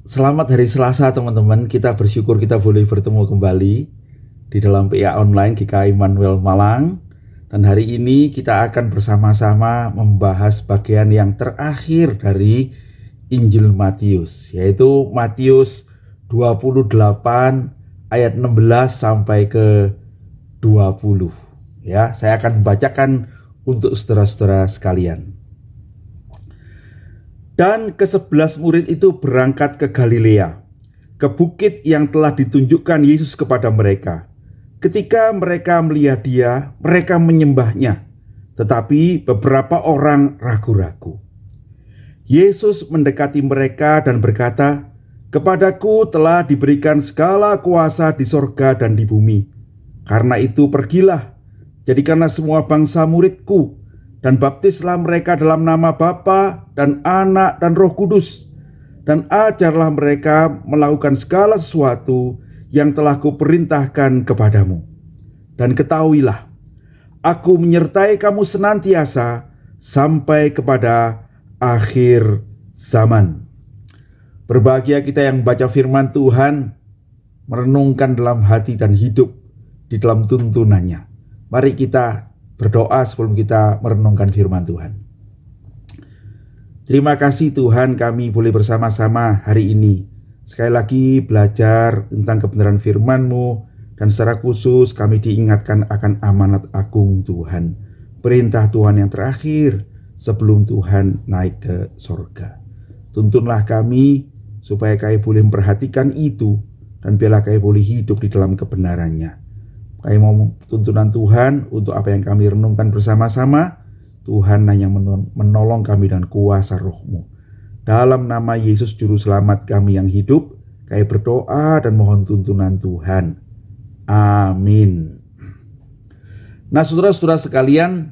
Selamat hari Selasa teman-teman. Kita bersyukur kita boleh bertemu kembali di dalam PA Online GKI Immanuel Malang. Dan hari ini kita akan bersama-sama membahas bagian yang terakhir dari Injil Matius, yaitu Matius 28 ayat 16 sampai ke 20. Ya, saya akan membacakan untuk saudara-saudara sekalian. Dan ke-11 murid itu berangkat ke Galilea, ke bukit yang telah ditunjukkan Yesus kepada mereka. Ketika mereka melihat Dia, mereka menyembahnya, tetapi beberapa orang ragu-ragu. Yesus mendekati mereka dan berkata, "Kepadaku telah diberikan segala kuasa di sorga dan di bumi. Karena itu pergilah, jadikanlah semua bangsa muridku, dan baptislah mereka dalam nama Bapa dan Anak dan Roh Kudus, dan ajarlah mereka melakukan segala sesuatu yang telah kuperintahkan kepadamu. Dan ketahuilah, aku menyertai kamu senantiasa sampai kepada akhir zaman." Berbahagia kita yang baca firman Tuhan, merenungkan dalam hati dan hidup di dalam tuntunannya. Mari kita berdoa sebelum kita merenungkan firman Tuhan. Terima kasih Tuhan, kami boleh bersama-sama hari ini sekali lagi belajar tentang kebenaran firman-Mu, dan secara khusus kami diingatkan akan amanat agung Tuhan, perintah Tuhan yang terakhir sebelum Tuhan naik ke sorga. Tuntunlah kami supaya kami boleh memperhatikan itu, dan biarlah kami boleh hidup di dalam kebenarannya. Kami mau tuntunan Tuhan untuk apa yang kami renungkan bersama-sama. Tuhan yang menolong kami dan kuasa Roh-Mu. Dalam nama Yesus Juru Selamat kami yang hidup, kami berdoa dan mohon tuntunan Tuhan. Amin. Nah, saudara-saudara sekalian,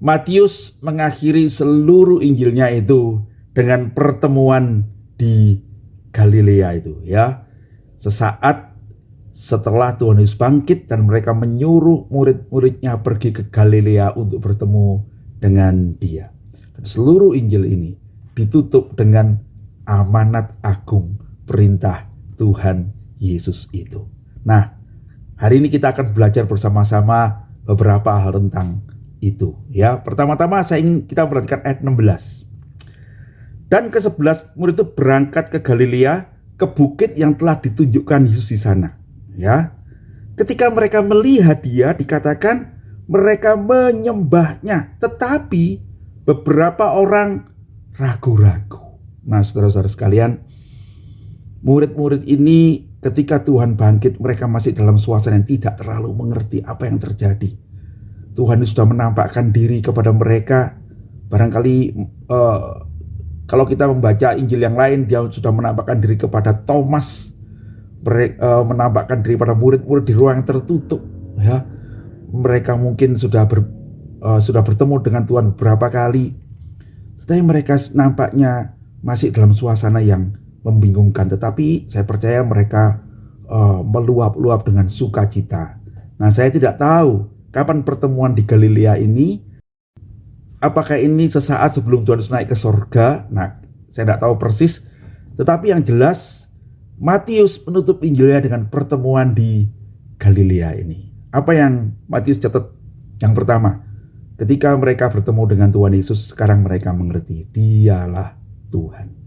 Matius mengakhiri seluruh Injilnya itu dengan pertemuan di Galilea itu, ya. Sesaat setelah Tuhan Yesus bangkit dan mereka menyuruh murid-muridnya pergi ke Galilea untuk bertemu dengan Dia. Dan seluruh Injil ini ditutup dengan amanat agung perintah Tuhan Yesus itu. Nah, hari ini kita akan belajar bersama-sama beberapa hal tentang itu, ya. Pertama-tama saya ingin kita perhatikan ayat 16. Dan ke-11 murid itu berangkat ke Galilea, ke bukit yang telah ditunjukkan Yesus di sana. Ya, ketika mereka melihat Dia, dikatakan mereka menyembahnya, tetapi beberapa orang ragu-ragu. Nah, saudara-saudara sekalian, murid-murid ini ketika Tuhan bangkit, mereka masih dalam suasana yang tidak terlalu mengerti apa yang terjadi. Tuhan sudah menampakkan diri kepada mereka. Barangkali kalau kita membaca Injil yang lain, Dia sudah menampakkan diri kepada Thomas, menampakkan diri pada murid-murid di ruang yang tertutup, ya. Mereka mungkin sudah bertemu dengan Tuhan beberapa kali, tetapi mereka nampaknya masih dalam suasana yang membingungkan. Tetapi saya percaya mereka meluap-luap dengan sukacita. Nah, saya tidak tahu kapan pertemuan di Galilea ini. Apakah ini sesaat sebelum Tuhan naik ke sorga? Nah, saya tidak tahu persis. Tetapi yang jelas, Matius menutup Injilnya dengan pertemuan di Galilea ini. Apa yang Matius catat? Yang pertama, ketika mereka bertemu dengan Tuhan Yesus, sekarang mereka mengerti Dialah Tuhan.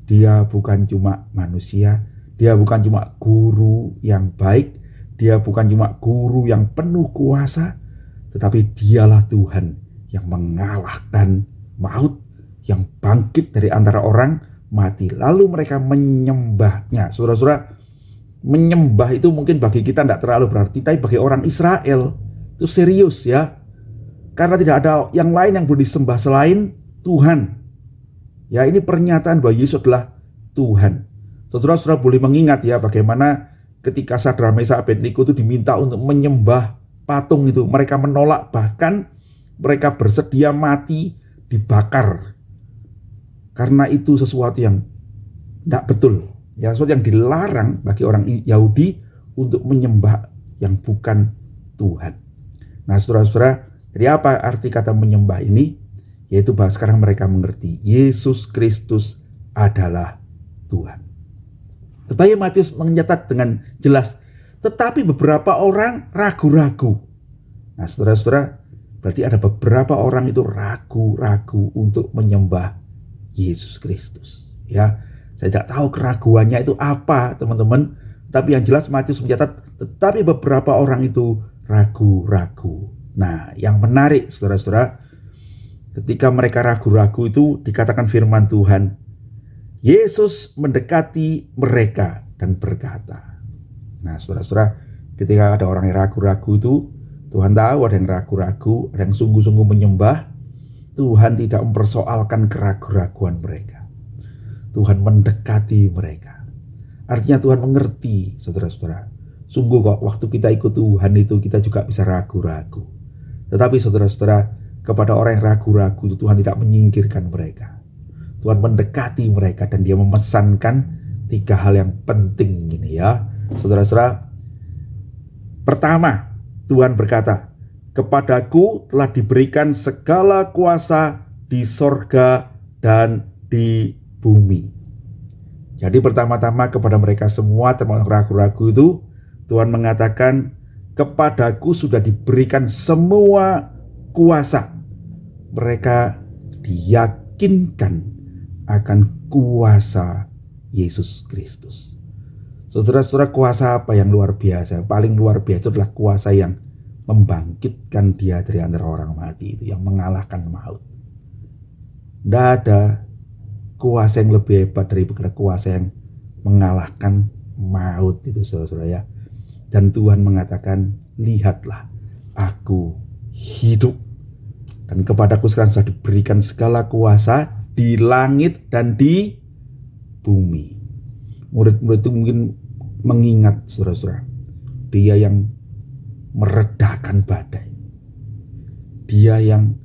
Dia bukan cuma manusia, Dia bukan cuma guru yang baik, Dia bukan cuma guru yang penuh kuasa, tetapi Dialah Tuhan yang mengalahkan maut, yang bangkit dari antara orang mati. Lalu mereka menyembahnya. Saudara-saudara, menyembah itu mungkin bagi kita tidak terlalu berarti, tapi bagi orang Israel itu serius, ya. Karena tidak ada yang lain yang boleh disembah selain Tuhan. Ya, ini pernyataan bahwa Yesus adalah Tuhan. Saudara-saudara boleh mengingat, ya, bagaimana ketika Sadrak, Mesak, Abednego itu diminta untuk menyembah patung itu. Mereka menolak, bahkan mereka bersedia mati dibakar. Karena itu sesuatu yang tidak betul, ya, sesuatu yang dilarang bagi orang Yahudi untuk menyembah yang bukan Tuhan. Nah, saudara-saudara, jadi apa arti kata menyembah ini? Yaitu bahwa sekarang mereka mengerti Yesus Kristus adalah Tuhan. Tetapi Matius mencatat dengan jelas, tetapi beberapa orang ragu-ragu. Nah, saudara-saudara, berarti ada beberapa orang itu ragu-ragu untuk menyembah Yesus Kristus. Ya, saya tidak tahu keraguannya itu apa, teman-teman. Tapi yang jelas Matius mencatat, tetapi beberapa orang itu ragu-ragu. Nah, yang menarik, saudara-saudara, ketika mereka ragu-ragu itu dikatakan firman Tuhan, Yesus mendekati mereka dan berkata. Nah, saudara-saudara, ketika ada orang yang ragu-ragu itu, Tuhan tahu ada yang ragu-ragu, ada yang sungguh-sungguh menyembah. Tuhan tidak mempersoalkan keraguan-raguan mereka. Tuhan mendekati mereka. Artinya Tuhan mengerti, saudara-saudara. Sungguh kok waktu kita ikut Tuhan itu kita juga bisa ragu-ragu. Tetapi saudara-saudara, kepada orang yang ragu-ragu itu Tuhan tidak menyingkirkan mereka. Tuhan mendekati mereka dan Dia memesankan 3 hal yang penting ini ya. Saudara-saudara, pertama, Tuhan berkata, kepadaku telah diberikan segala kuasa di sorga dan di bumi. Jadi pertama-tama kepada mereka semua termasuk ragu-ragu itu, Tuhan mengatakan, kepadaku sudah diberikan semua kuasa. Mereka diyakinkan akan kuasa Yesus Kristus. Saudara-saudara, kuasa apa yang luar biasa? Paling luar biasa itu adalah kuasa yang membangkitkan Dia dari antara orang mati itu, yang mengalahkan maut. Tidak ada kuasa yang lebih hebat daripada kuasa yang mengalahkan maut itu, saudara-saudara ya. Dan Tuhan mengatakan, lihatlah, aku hidup. Dan kepadaku sekarang sudah diberikan segala kuasa di langit dan di bumi. Murid-murid itu mungkin mengingat, saudara-saudara, Dia yang meredakan badai, Dia yang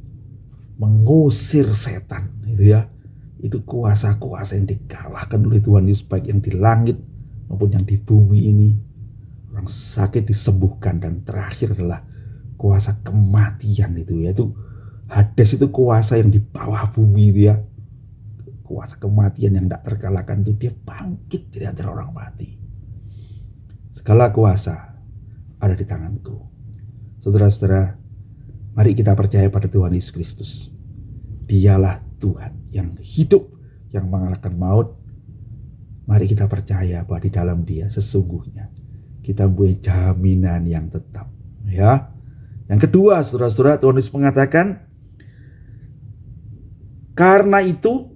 mengusir setan, itu ya. Itu kuasa-kuasa yang dikalahkan oleh Tuhan Yesus, baik yang di langit maupun yang di bumi ini. Orang sakit disembuhkan, dan terakhir adalah kuasa kematian itu, yaitu Hades, itu kuasa yang di bawah bumi itu ya. Kuasa kematian yang tidak terkalahkan itu, Dia bangkit dari antara orang mati. Segala kuasa ada di tanganku. Saudara-saudara, mari kita percaya pada Tuhan Yesus Kristus. Dialah Tuhan yang hidup, yang mengalahkan maut. Mari kita percaya bahwa di dalam Dia sesungguhnya kita mempunyai jaminan yang tetap. Ya. Yang kedua, saudara-saudara, Tuhan Yesus mengatakan, karena itu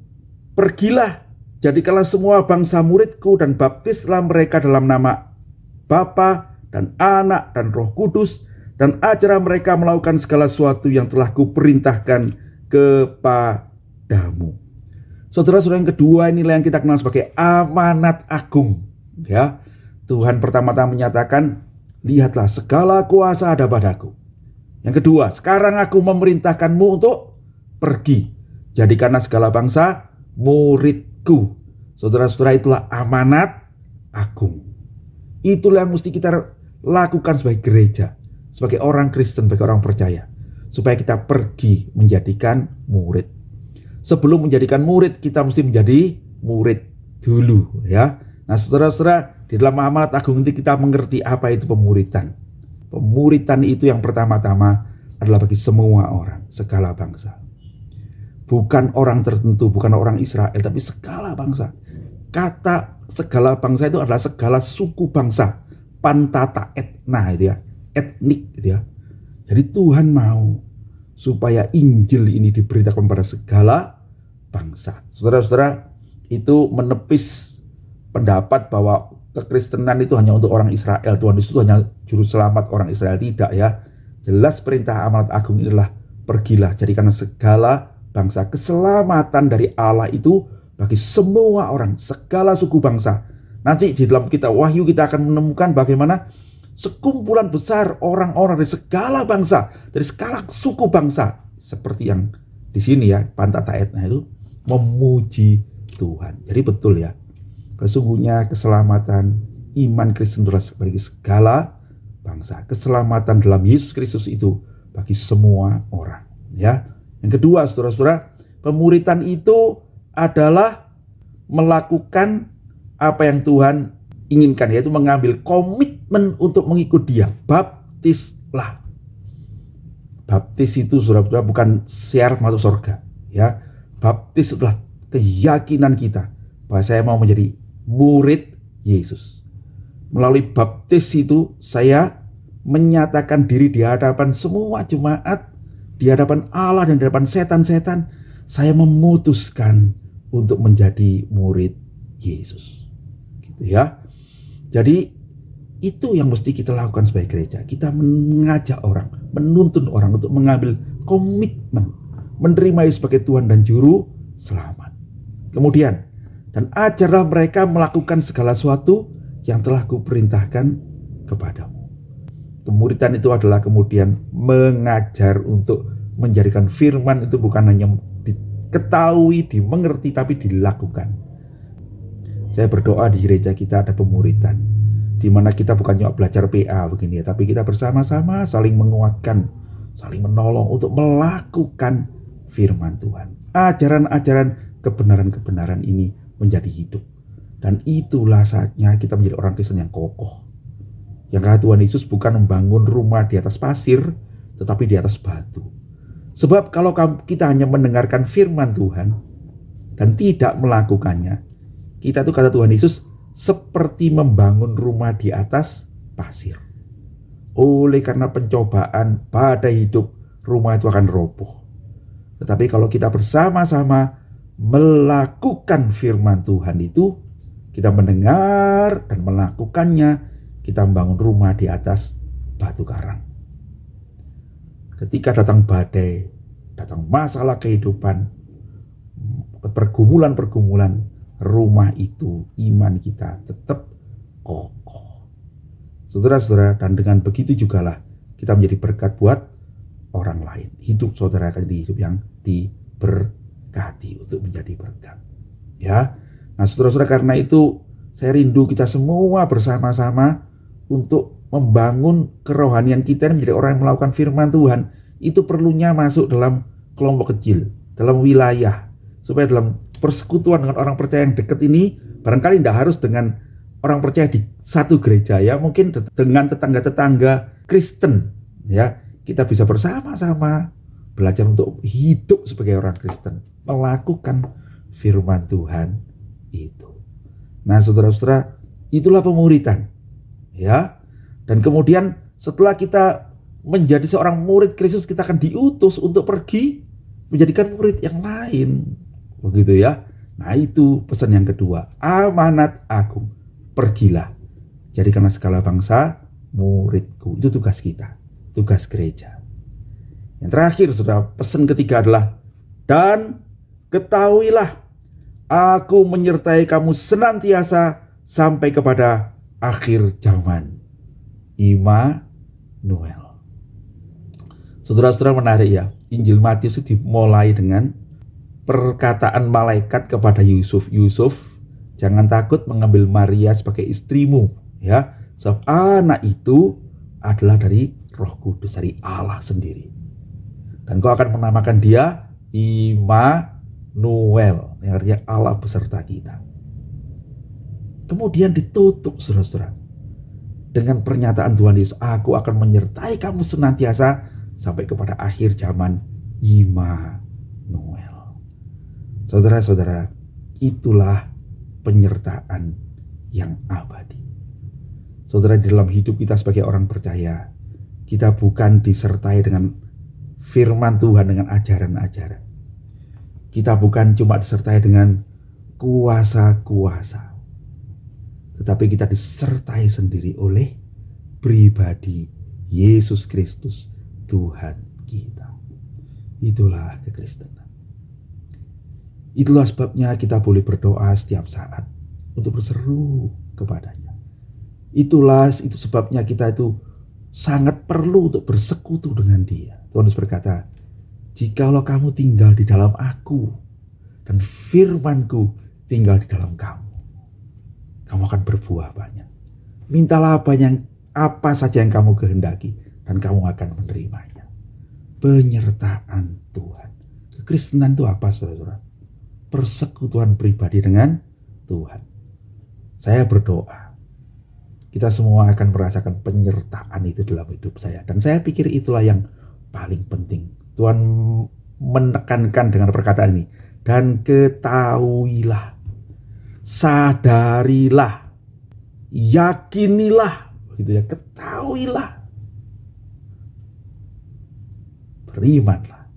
pergilah, jadikanlah semua bangsa muridku dan baptislah mereka dalam nama Bapa dan Anak dan Roh Kudus, dan ajarlah mereka melakukan segala sesuatu yang telah kuperintahkan kepadamu. Saudara-saudara, yang kedua inilah yang kita kenal sebagai amanat agung. Ya, Tuhan pertama-tama menyatakan, lihatlah segala kuasa ada padaku. Yang kedua, sekarang aku memerintahkanmu untuk pergi, jadikanlah segala bangsa muridku. Saudara-saudara, itulah amanat agung. Itulah yang mesti kita lakukan sebagai gereja, sebagai orang Kristen, sebagai orang percaya, supaya kita pergi menjadikan murid. Sebelum menjadikan murid, kita mesti menjadi murid dulu ya. Nah, saudara-saudara, di dalam amanat agung ini kita mengerti apa itu pemuritan. Pemuritan itu yang pertama-tama adalah bagi semua orang, segala bangsa. Bukan orang tertentu, bukan orang Israel, tapi segala bangsa. Kata segala bangsa itu adalah segala suku bangsa, pantata etna itu ya, etnik gitu ya. Jadi Tuhan mau supaya Injil ini diberitakan kepada segala bangsa. Saudara-saudara, itu menepis pendapat bahwa kekristenan itu hanya untuk orang Israel. Tuhan Yesus itu hanya juru selamat orang Israel, tidak ya. Jelas perintah amanat agung ini adalah pergilah, jadikan segala bangsa. Keselamatan dari Allah itu bagi semua orang, segala suku bangsa. Nanti di dalam kitab Wahyu kita akan menemukan bagaimana sekumpulan besar orang-orang dari segala bangsa, dari segala suku bangsa, seperti yang di sini ya, pantata etna itu memuji Tuhan. Jadi betul ya, sesungguhnya keselamatan iman Kristen bagi segala bangsa. Keselamatan dalam Yesus Kristus itu bagi semua orang ya. Yang kedua, saudara-saudara, pemuritan itu adalah melakukan apa yang Tuhan inginkan, yaitu mengambil komitmen untuk mengikut Dia. Baptislah. Baptis itu saudara-saudara bukan syarat masuk surga, ya. Baptis adalah keyakinan kita bahwa saya mau menjadi murid Yesus. Melalui baptis itu saya menyatakan diri di hadapan semua jemaat, di hadapan Allah dan di hadapan setan-setan, saya memutuskan untuk menjadi murid Yesus. Gitu ya. Jadi itu yang mesti kita lakukan sebagai gereja. Kita mengajak orang, menuntun orang untuk mengambil komitmen menerima Yesus sebagai Tuhan dan Juru Selamat. Kemudian, dan ajarlah mereka melakukan segala sesuatu yang telah kuperintahkan kepadamu. Kemuridan itu adalah kemudian mengajar untuk menjadikan firman itu bukan hanya diketahui, dimengerti, tapi dilakukan. Saya berdoa di gereja kita ada pemuridan, di mana kita bukan cuma belajar PA begini ya, tapi kita bersama-sama saling menguatkan, saling menolong untuk melakukan firman Tuhan. Ajaran-ajaran kebenaran-kebenaran ini menjadi hidup. Dan itulah saatnya kita menjadi orang Kristen yang kokoh. Yang kata Tuhan Yesus bukan membangun rumah di atas pasir, tetapi di atas batu. Sebab kalau kita hanya mendengarkan firman Tuhan dan tidak melakukannya, kita tuh kata Tuhan Yesus seperti membangun rumah di atas pasir. Oleh karena pencobaan, badai hidup, rumah itu akan roboh. Tetapi kalau kita bersama-sama melakukan firman Tuhan itu, kita mendengar dan melakukannya, kita membangun rumah di atas batu karang. Ketika datang badai, datang masalah kehidupan, pergumulan-pergumulan, rumah itu, iman kita tetap kokoh. Saudara-saudara, dan dengan begitu jugalah kita menjadi berkat buat orang lain. Hidup saudara akan jadi hidup yang diberkati untuk menjadi berkat. Ya, nah saudara-saudara, karena itu saya rindu kita semua bersama-sama untuk membangun kerohanian kita menjadi orang yang melakukan firman Tuhan. Itu perlunya masuk dalam kelompok kecil, dalam wilayah, supaya dalam persekutuan dengan orang percaya yang dekat ini, barangkali tidak harus dengan orang percaya di satu gereja ya, mungkin dengan tetangga-tetangga Kristen ya, kita bisa bersama-sama belajar untuk hidup sebagai orang Kristen, melakukan firman Tuhan itu. Nah saudara-saudara, itulah pemuridan ya. Dan kemudian setelah kita menjadi seorang murid Kristus, kita akan diutus untuk pergi menjadikan murid yang lain. Begitu ya. Nah itu pesan yang kedua, amanat agung. Pergilah, jadikanlah segala bangsa muridku. Itu tugas kita, tugas gereja. Yang terakhir saudara, pesan ketiga adalah, dan ketahuilah aku menyertai kamu senantiasa sampai kepada akhir zaman. Immanuel. Saudara-saudara, menarik ya, Injil Matius itu dimulai dengan perkataan malaikat kepada Yusuf. Yusuf, jangan takut mengambil Maria sebagai istrimu ya, sebab anak itu adalah dari Roh Kudus, dari Allah sendiri. Dan kau akan menamakan dia Immanuel, yang artinya Allah beserta kita. Kemudian ditutup saudara-saudara dengan pernyataan Tuhan Yesus, aku akan menyertai kamu senantiasa sampai kepada akhir zaman. Immanuel. Saudara-saudara, itulah penyertaan yang abadi. Saudara, di dalam hidup kita sebagai orang percaya, kita bukan disertai dengan firman Tuhan, dengan ajaran-ajaran. Kita bukan cuma disertai dengan kuasa-kuasa, tetapi kita disertai sendiri oleh pribadi Yesus Kristus, Tuhan kita. Itulah kekristenan. Itulah sebabnya kita boleh berdoa setiap saat untuk berseru kepadanya. Itu sebabnya kita itu sangat perlu untuk bersekutu dengan Dia. Tuhan Yesus berkata, jikalau kamu tinggal di dalam aku dan firman-Ku tinggal di dalam kamu, kamu akan berbuah banyak. Mintalah apa saja yang kamu kehendaki, dan kamu akan menerimanya. Penyertaan Tuhan. Kekristenan itu apa saudara? Persekutuan pribadi dengan Tuhan. Saya berdoa, kita semua akan merasakan penyertaan itu dalam hidup saya. Dan saya pikir itulah yang paling penting. Tuhan menekankan dengan perkataan ini. Dan ketahuilah, sadarilah, yakinilah, begitu ya, ketahuilah, berimanlah,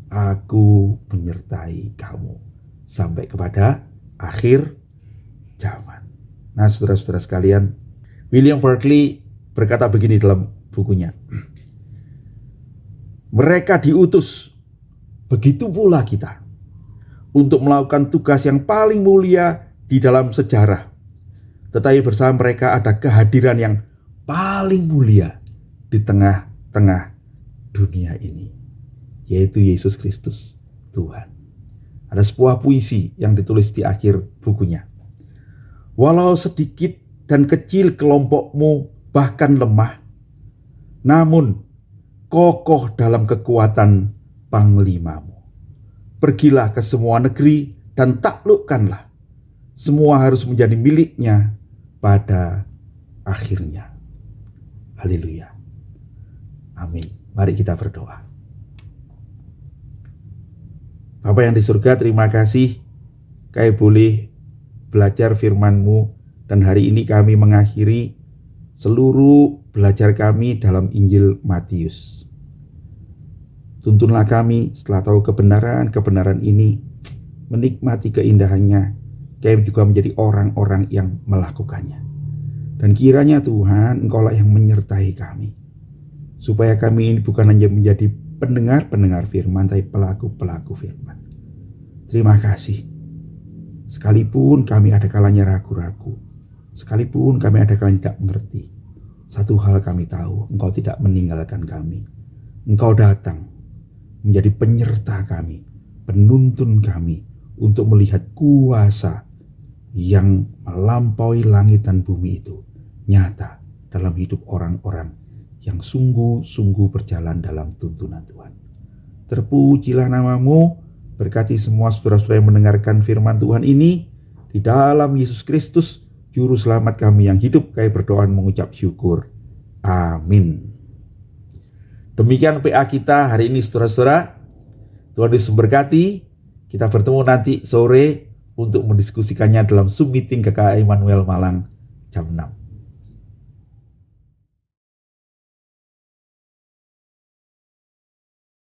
aku menyertai kamu sampai kepada akhir zaman. Nah, saudara-saudara sekalian, William Barclay berkata begini dalam bukunya. Mereka diutus, begitu pula kita, untuk melakukan tugas yang paling mulia di dalam sejarah. Tetapi bersama mereka ada kehadiran yang paling mulia di tengah-tengah dunia ini, yaitu Yesus Kristus Tuhan. Ada sebuah puisi yang ditulis di akhir bukunya. Walau sedikit dan kecil kelompokmu bahkan lemah, namun kokoh dalam kekuatan panglimamu. Pergilah ke semua negeri dan taklukkanlah. Semua harus menjadi miliknya pada akhirnya. Haleluya. Amin. Mari kita berdoa. Bapa yang di surga, terima kasih kami boleh belajar firman-Mu, dan hari ini kami mengakhiri seluruh belajar kami dalam Injil Matius. Tuntunlah kami setelah tahu kebenaran ini, menikmati keindahannya, kami juga menjadi orang-orang yang melakukannya. Dan kiranya Tuhan, Engkaulah yang menyertai kami, supaya kami ini bukan hanya menjadi pendengar-pendengar firman, tapi pelaku-pelaku firman. Terima kasih. Sekalipun kami ada kalanya ragu-ragu, sekalipun kami ada kalanya tidak mengerti, satu hal kami tahu, Engkau tidak meninggalkan kami. Engkau datang menjadi penyerta kami, penuntun kami untuk melihat kuasa yang melampaui langit dan bumi itu nyata dalam hidup orang-orang yang sungguh-sungguh berjalan dalam tuntunan Tuhan. Terpujilah nama-Mu, berkati semua saudara-saudara yang mendengarkan firman Tuhan ini, di dalam Yesus Kristus, Juru Selamat kami yang hidup, kami berdoa mengucap syukur. Amin. Demikian PA kita hari ini, saudara-saudara. Tuhan Yesus memberkati. Kita bertemu nanti sore untuk mendiskusikannya dalam Zoom meeting GKI Immanuel Malang jam 6.